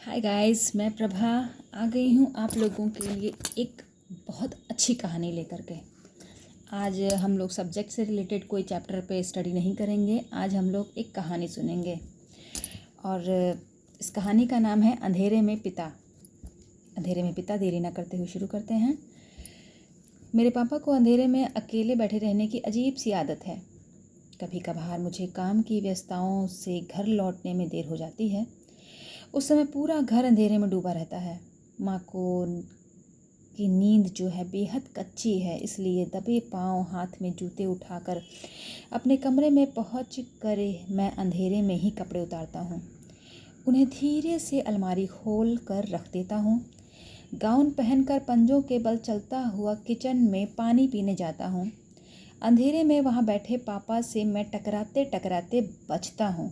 Hi guys, मैं प्रभा आ गई हूँ आप लोगों के लिए एक बहुत अच्छी कहानी लेकर के। आज हम लोग सब्जेक्ट से रिलेटेड कोई चैप्टर पे स्टडी नहीं करेंगे। आज हम लोग एक कहानी सुनेंगे और इस कहानी का नाम है अंधेरे में पिता। अंधेरे में पिता। देरी ना करते हुए शुरू करते हैं। मेरे पापा को अंधेरे में अकेले बैठे रहने की अजीब सी आदत है। कभी कभार मुझे काम की व्यस्तताओं से घर लौटने में देर हो जाती है। उस समय पूरा घर अंधेरे में डूबा रहता है। माँ को की नींद जो है बेहद कच्ची है, इसलिए दबे पांव हाथ में जूते उठाकर अपने कमरे में पहुँच कर मैं अंधेरे में ही कपड़े उतारता हूँ। उन्हें धीरे से अलमारी खोल कर रख देता हूँ। गाउन पहनकर पंजों के बल चलता हुआ किचन में पानी पीने जाता हूँ। अंधेरे में वहाँ बैठे पापा से मैं टकराते टकराते बचता हूँ।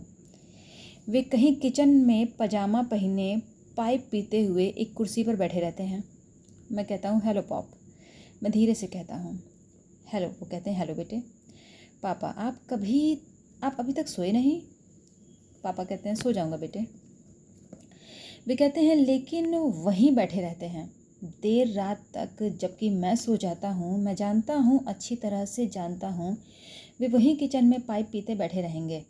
वे कहीं किचन में पजामा पहने पाइप पीते हुए एक कुर्सी पर बैठे रहते हैं। मैं कहता हूँ हेलो पॉप। मैं धीरे से कहता हूँ हेलो। वो कहते हैं हेलो बेटे। पापा आप अभी तक सोए नहीं? पापा कहते हैं सो जाऊँगा बेटे। वे कहते हैं लेकिन वहीं बैठे रहते हैं देर रात तक, जबकि मैं सो जाता हूँ। मैं जानता हूँ, अच्छी तरह से जानता हूँ, वे वहीं किचन में पाइप पीते बैठे रहेंगे।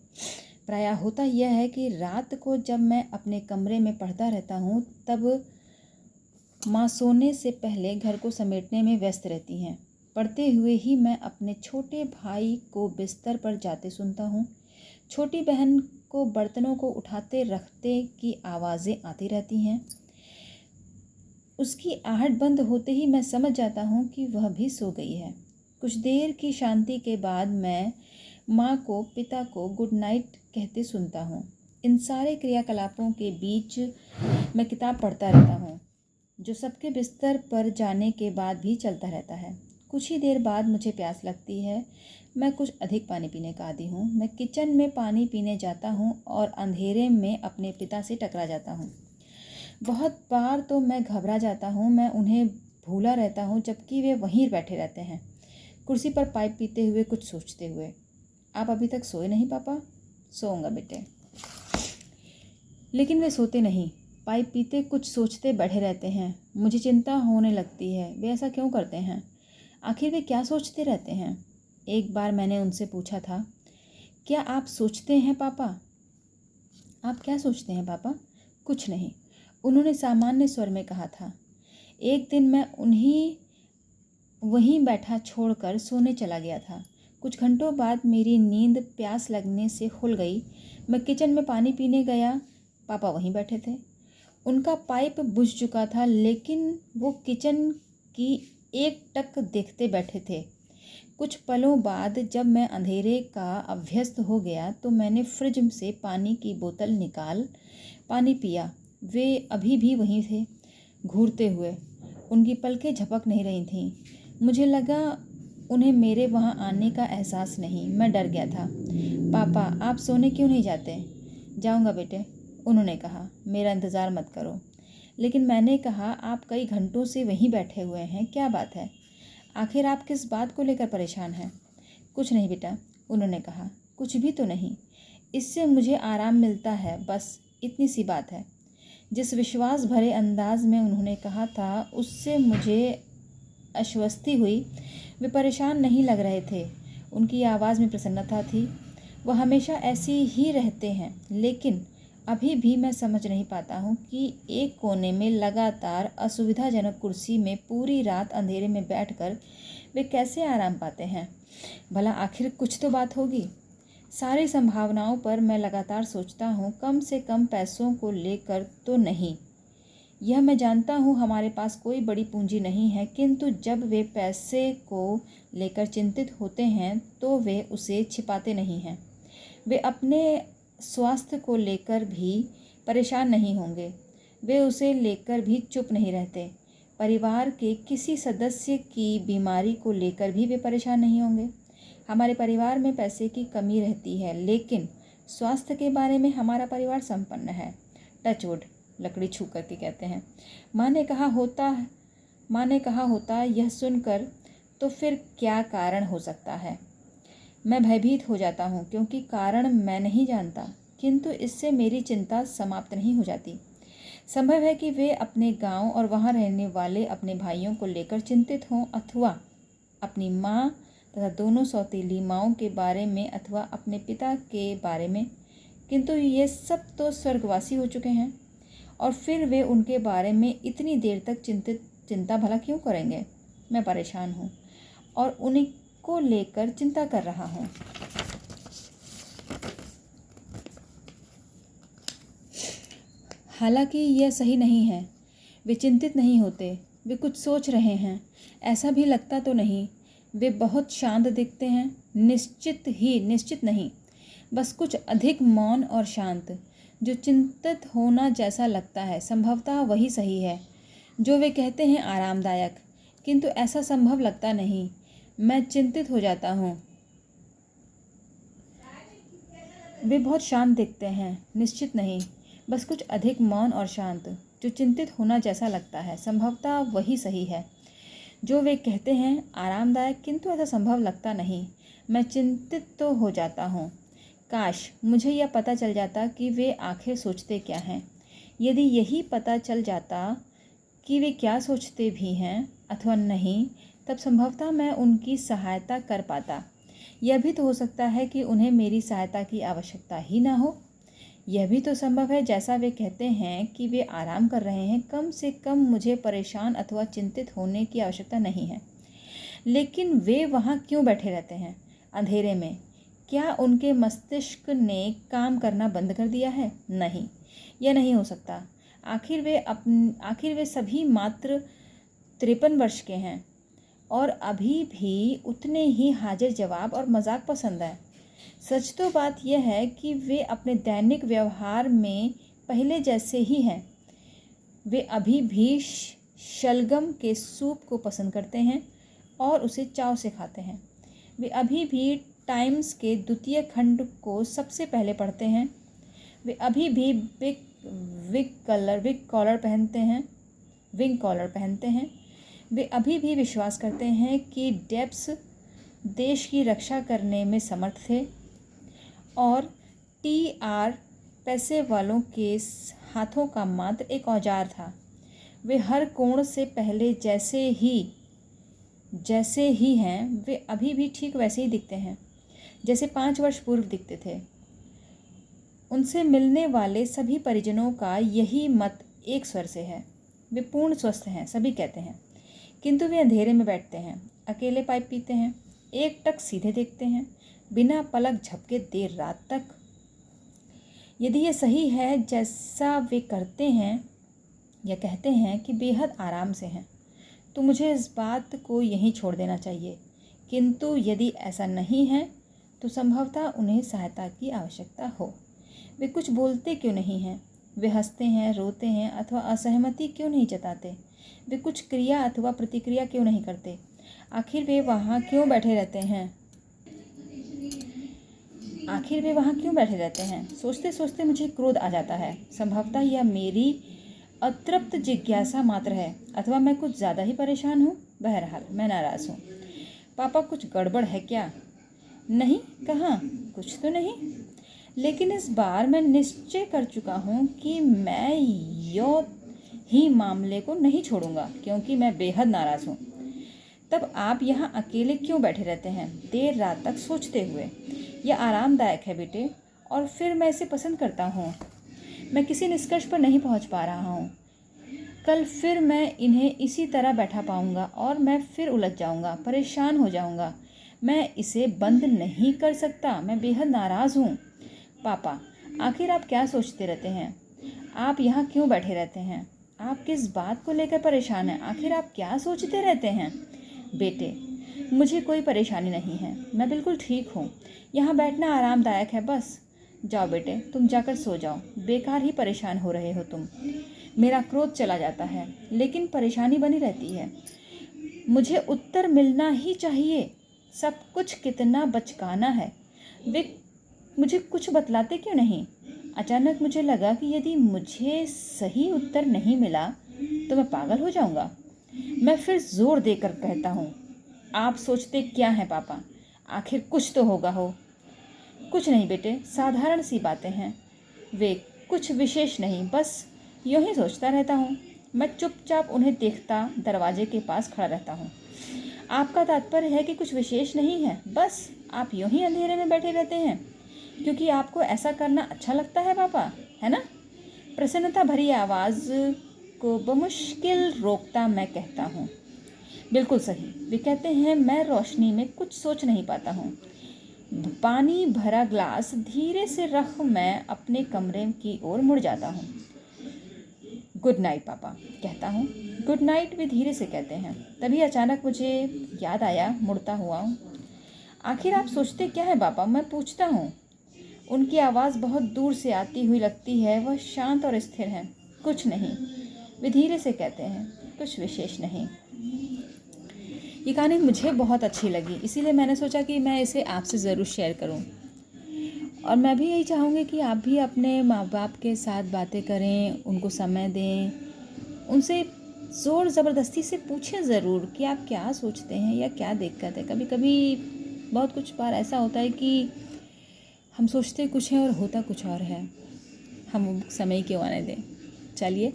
प्रायः होता यह है कि रात को जब मैं अपने कमरे में पढ़ता रहता हूँ तब माँ सोने से पहले घर को समेटने में व्यस्त रहती हैं। पढ़ते हुए ही मैं अपने छोटे भाई को बिस्तर पर जाते सुनता हूँ। छोटी बहन को बर्तनों को उठाते रखते की आवाज़ें आती रहती हैं। उसकी आहट बंद होते ही मैं समझ जाता हूँ कि वह भी सो गई है। कुछ देर की शांति के बाद मैं माँ को, पिता को गुड नाइट कहते सुनता हूँ। इन सारे क्रियाकलापों के बीच मैं किताब पढ़ता रहता हूँ, जो सबके बिस्तर पर जाने के बाद भी चलता रहता है। कुछ ही देर बाद मुझे प्यास लगती है। मैं कुछ अधिक पानी पीने का आदी हूँ। मैं किचन में पानी पीने जाता हूँ और अंधेरे में अपने पिता से टकरा जाता हूँ। बहुत बार तो मैं घबरा जाता हूँ। मैं उन्हें भूला रहता हूँ, जबकि वे वहीं बैठे रहते हैं, कुर्सी पर पाइप पीते हुए, कुछ सोचते हुए। आप अभी तक सोए नहीं पापा? सोऊंगा बेटे। लेकिन वे सोते नहीं। पाइप पीते कुछ सोचते बैठे रहते हैं। मुझे चिंता होने लगती है, वे ऐसा क्यों करते हैं? आखिर वे क्या सोचते रहते हैं? एक बार मैंने उनसे पूछा था, क्या आप सोचते हैं पापा? आप क्या सोचते हैं पापा? कुछ नहीं, उन्होंने सामान्य स्वर में कहा था। एक दिन मैं उन्हीं वहीं बैठा छोड़कर सोने चला गया था। कुछ घंटों बाद मेरी नींद प्यास लगने से खुल गई। मैं किचन में पानी पीने गया। पापा वहीं बैठे थे। उनका पाइप बुझ चुका था, लेकिन वो किचन की एक टक देखते बैठे थे। कुछ पलों बाद जब मैं अंधेरे का अभ्यस्त हो गया तो मैंने फ्रिज से पानी की बोतल निकाल पानी पिया। वे अभी भी वहीं थे, घूरते हुए। उनकी पलकें झपक नहीं रही थीं। मुझे लगा उन्हें मेरे वहाँ आने का एहसास नहीं। मैं डर गया था। पापा, आप सोने क्यों नहीं जाते? जाऊँगा बेटे, उन्होंने कहा। मेरा इंतज़ार मत करो। लेकिन मैंने कहा, आप कई घंटों से वहीं बैठे हुए हैं, क्या बात है? आखिर आप किस बात को लेकर परेशान हैं? कुछ नहीं बेटा, उन्होंने कहा। कुछ भी तो नहीं, इससे मुझे आराम मिलता है, बस इतनी सी बात है। जिस विश्वास भरे अंदाज में उन्होंने कहा था, उससे मुझे आश्वस्ति हुई। वे परेशान नहीं लग रहे थे। उनकी आवाज़ में प्रसन्नता थी। वह हमेशा ऐसी ही रहते हैं, लेकिन अभी भी मैं समझ नहीं पाता हूँ कि एक कोने में लगातार असुविधाजनक कुर्सी में पूरी रात अंधेरे में बैठकर वे कैसे आराम पाते हैं। भला आखिर कुछ तो बात होगी। सारी संभावनाओं पर मैं लगातार सोचता हूँ, कम से कम पैसों को लेकर तो नहीं। यह मैं जानता हूँ हमारे पास कोई बड़ी पूंजी नहीं है, किंतु जब वे पैसे को लेकर चिंतित होते हैं तो वे उसे छिपाते नहीं हैं। वे अपने स्वास्थ्य को लेकर भी परेशान नहीं होंगे। वे उसे लेकर भी चुप नहीं रहते। परिवार के किसी सदस्य की बीमारी को लेकर भी वे परेशान नहीं होंगे। हमारे परिवार में पैसे की कमी रहती है, लेकिन स्वास्थ्य के बारे में हमारा परिवार संपन्न है। टचवुड, लकड़ी छू करके कहते हैं। माँ ने कहा होता यह सुनकर, तो फिर क्या कारण हो सकता है? मैं भयभीत हो जाता हूँ, क्योंकि कारण मैं नहीं जानता, किंतु इससे मेरी चिंता समाप्त नहीं हो जाती। संभव है कि वे अपने गांव और वहां रहने वाले अपने भाइयों को लेकर चिंतित हों, अथवा अपनी माँ तथा दोनों सौतेली माँओं के बारे में, अथवा अपने पिता के बारे में। किंतु ये सब तो स्वर्गवासी हो चुके हैं, और फिर वे उनके बारे में इतनी देर तक चिंता भला क्यों करेंगे? मैं परेशान हूँ और उन्हीं को लेकर चिंता कर रहा हूँ। हालांकि यह सही नहीं है। वे चिंतित नहीं होते, वे कुछ सोच रहे हैं, ऐसा भी लगता तो नहीं। वे बहुत शांत दिखते हैं, निश्चित नहीं, बस कुछ अधिक मौन और शांत। जो चिंतित होना जैसा लगता है, संभवतः वही सही है। जो वे कहते हैं आरामदायक, किंतु ऐसा संभव लगता नहीं। मैं चिंतित हो जाता हूँ। वे बहुत शांत दिखते हैं, निश्चित नहीं, बस कुछ अधिक मौन और शांत। जो चिंतित होना जैसा लगता है, संभवतः वही सही है। जो वे कहते हैं आरामदायक, किंतु ऐसा संभव लगता नहीं। मैं चिंतित तो हो जाता हूँ। काश मुझे यह पता चल जाता कि वे आखिर सोचते क्या हैं। यदि यही पता चल जाता कि वे क्या सोचते भी हैं अथवा नहीं, तब संभवतः मैं उनकी सहायता कर पाता। यह भी तो हो सकता है कि उन्हें मेरी सहायता की आवश्यकता ही ना हो। यह भी तो संभव है, जैसा वे कहते हैं कि वे आराम कर रहे हैं, कम से कम मुझे परेशान अथवा चिंतित होने की आवश्यकता नहीं है। लेकिन वे वहाँ क्यों बैठे रहते हैं अंधेरे में? क्या उनके मस्तिष्क ने काम करना बंद कर दिया है? नहीं, यह नहीं हो सकता। आखिर वे सभी मात्र 53 वर्ष के हैं और अभी भी उतने ही हाजिर जवाब और मजाक पसंद है। सच तो बात यह है कि वे अपने दैनिक व्यवहार में पहले जैसे ही हैं। वे अभी भी शलगम के सूप को पसंद करते हैं और उसे चाव से खाते हैं। वे अभी भी टाइम्स के द्वितीय खंड को सबसे पहले पढ़ते हैं। वे अभी भी विंग कॉलर पहनते हैं। वे अभी भी विश्वास करते हैं कि डेब्स देश की रक्षा करने में समर्थ थे और TR पैसे वालों के हाथों का मात्र एक औजार था। वे हर कोण से पहले जैसे ही हैं, वे अभी भी ठीक वैसे ही दिखते हैं जैसे 5 वर्ष पूर्व दिखते थे। उनसे मिलने वाले सभी परिजनों का यही मत एक स्वर से है। वे पूर्ण स्वस्थ हैं, सभी कहते हैं। किंतु वे अंधेरे में बैठते हैं, अकेले पाइप पीते हैं, एक टक सीधे देखते हैं, बिना पलक झपके देर रात तक। यदि ये सही है जैसा वे करते हैं या कहते हैं कि बेहद आराम से हैं, तो मुझे इस बात को यहीं छोड़ देना चाहिए। किंतु यदि ऐसा नहीं है, तो संभवतः उन्हें सहायता की आवश्यकता हो। वे कुछ बोलते क्यों नहीं हैं? वे हंसते हैं, रोते हैं अथवा असहमति क्यों नहीं जताते? वे कुछ क्रिया अथवा प्रतिक्रिया क्यों नहीं करते? आखिर वे वहाँ क्यों बैठे रहते हैं? सोचते सोचते मुझे क्रोध आ जाता है। संभवतः यह मेरी अतृप्त जिज्ञासा मात्र है, अथवा मैं कुछ ज़्यादा ही परेशान हूँ। बहरहाल मैं नाराज़ हूँ। पापा, कुछ गड़बड़ है क्या? नहीं, कहाँ, कुछ तो नहीं। लेकिन इस बार मैं निश्चय कर चुका हूँ कि मैं यो ही मामले को नहीं छोड़ूंगा, क्योंकि मैं बेहद नाराज़ हूँ। तब आप यहाँ अकेले क्यों बैठे रहते हैं देर रात तक सोचते हुए? यह आरामदायक है बेटे, और फिर मैं इसे पसंद करता हूँ। मैं किसी निष्कर्ष पर नहीं पहुँच पा रहा हूँ। कल फिर मैं इन्हें इसी तरह बैठा पाऊँगा और मैं फिर उलझ जाऊँगा, परेशान हो जाऊँगा। मैं इसे बंद नहीं कर सकता। मैं बेहद नाराज़ हूँ। पापा, आखिर आप क्या सोचते रहते हैं? आप यहाँ क्यों बैठे रहते हैं? आप किस बात को लेकर परेशान हैं? आखिर आप क्या सोचते रहते हैं? बेटे, मुझे कोई परेशानी नहीं है, मैं बिल्कुल ठीक हूँ। यहाँ बैठना आरामदायक है। बस जाओ बेटे, तुम जाकर सो जाओ। बेकार ही परेशान हो रहे हो तुम। मेरा क्रोध चला जाता है, लेकिन परेशानी बनी रहती है। मुझे उत्तर मिलना ही चाहिए। सब कुछ कितना बचकाना है। वे मुझे कुछ बतलाते क्यों नहीं? अचानक मुझे लगा कि यदि मुझे सही उत्तर नहीं मिला तो मैं पागल हो जाऊंगा। मैं फिर जोर देकर कहता हूँ, आप सोचते क्या हैं पापा? आखिर कुछ तो होगा हो। कुछ नहीं बेटे, साधारण सी बातें हैं। वे कुछ विशेष नहीं, बस यूं ही सोचता रहता हूँ। मैं चुपचाप उन्हें देखता दरवाजे के पास खड़ा रहता हूँ। आपका तात्पर्य है कि कुछ विशेष नहीं है, बस आप यूं ही अंधेरे में बैठे रहते हैं क्योंकि आपको ऐसा करना अच्छा लगता है पापा, है ना? प्रसन्नता भरी आवाज़ को बमुश्किल रोकता मैं कहता हूँ, बिल्कुल सही। वे कहते हैं, मैं रोशनी में कुछ सोच नहीं पाता हूँ। पानी भरा ग्लास धीरे से रख मैं अपने कमरे की ओर मुड़ जाता हूँ। गुड नाइट पापा कहता हूँ। गुड नाइट वे धीरे से कहते हैं। तभी अचानक मुझे याद आया, मुड़ता हुआ, आखिर आप सोचते क्या है पापा? मैं पूछता हूँ। उनकी आवाज़ बहुत दूर से आती हुई लगती है। वह शांत और स्थिर है। कुछ नहीं, वे धीरे से कहते हैं, कुछ विशेष नहीं। ये कहानी मुझे बहुत अच्छी लगी, इसीलिए मैंने सोचा कि मैं इसे आपसे ज़रूर शेयर करूं। और मैं भी यही चाहूँगी कि आप भी अपने माँ बाप के साथ बातें करें, उनको समय दें, उनसे ज़ोर ज़बरदस्ती से पूछें ज़रूर कि आप क्या सोचते हैं या क्या दिक्कत है। कभी कभी बहुत कुछ बार ऐसा होता है कि हम सोचते कुछ हैं और होता कुछ और है। हम समय क्यों आने दें। चलिए,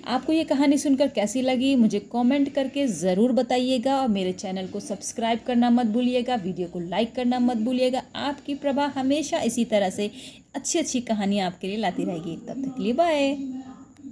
आपको ये कहानी सुनकर कैसी लगी मुझे कमेंट करके ज़रूर बताइएगा और मेरे चैनल को सब्सक्राइब करना मत भूलिएगा, वीडियो को लाइक करना मत भूलिएगा। आपकी प्रभा हमेशा इसी तरह से अच्छी अच्छी कहानियाँ आपके लिए लाती रहेगी। तब तक के लिए बाय।